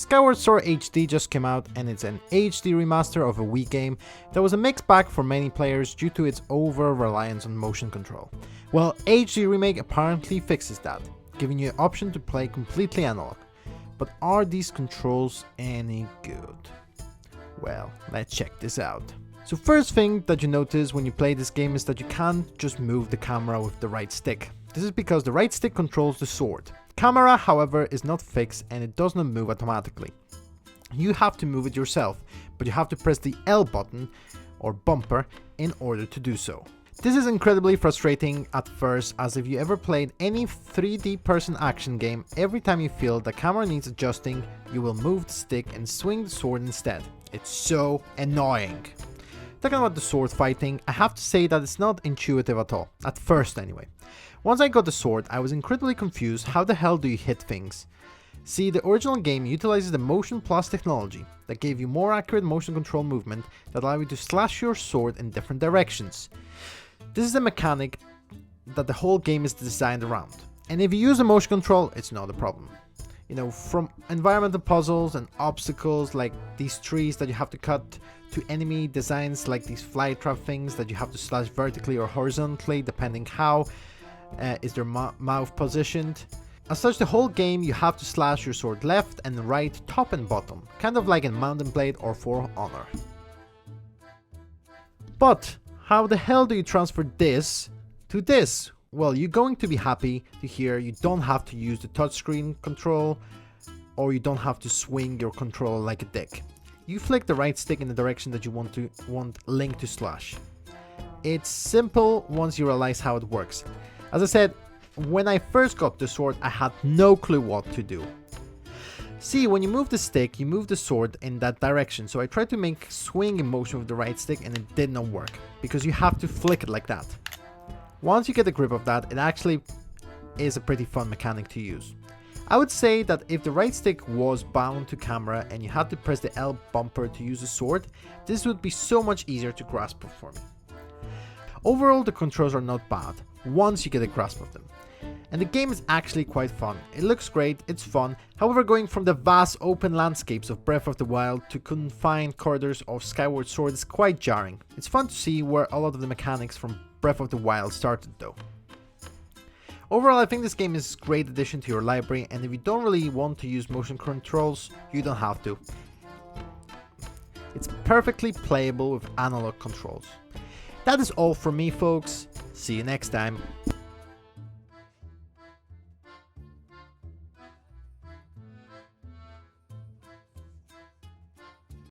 Skyward Sword HD just came out and it's an HD remaster of a Wii game that was a mixed bag for many players due to its over-reliance on motion control. Well, HD Remake apparently fixes that, giving you an option to play completely analog. But are these controls any good? Well, let's check this out. So first thing that you notice when you play this game is that you can't just move the camera with the right stick. This is because the right stick controls the sword. Camera, however, is not fixed and it does not move automatically. You have to move it yourself, but you have to press the L button or bumper in order to do so. This is incredibly frustrating at first, as if you ever played any 3D person action game, every time you feel the camera needs adjusting, you will move the stick and swing the sword instead. It's so annoying. Talking about the sword fighting, I have to say that it's not intuitive at all, at first anyway. Once I got the sword, I was incredibly confused. How the hell do you hit things? See, the original game utilizes the Motion Plus technology that gave you more accurate motion control movement that allow you to slash your sword in different directions. This is a mechanic that the whole game is designed around, and if you use a motion control, it's not a problem. You know, from environmental puzzles and obstacles like these trees that you have to cut, to enemy designs like these fly trap things that you have to slash vertically or horizontally depending how is their mouth positioned. As such, the whole game you have to slash your sword left and right, top and bottom, kind of like in Mountain Blade or For Honor. But how the hell do you transfer this to this? Well, you're going to be happy to hear you don't have to use the touchscreen control, or you don't have to swing your controller like a dick. You flick the right stick in the direction that you want Link to slash. It's simple once you realize how it works. As I said, when I first got the sword, I had no clue what to do. See, when you move the stick, you move the sword in that direction. So I tried to make swinging motion with the right stick and it did not work, because you have to flick it like that. Once you get a grip of that, it actually is a pretty fun mechanic to use. I would say that if the right stick was bound to camera and you had to press the L bumper to use the sword, this would be so much easier to grasp for me. Overall, the controls are not bad once you get a grasp of them. And the game is actually quite fun. It looks great, it's fun. However, going from the vast open landscapes of Breath of the Wild to confined corridors of Skyward Sword is quite jarring. It's fun to see where a lot of the mechanics from Breath of the Wild started though. Overall, I think this game is a great addition to your library, and if you don't really want to use motion controls, you don't have to. It's perfectly playable with analog controls. That is all from me, folks. See you next time.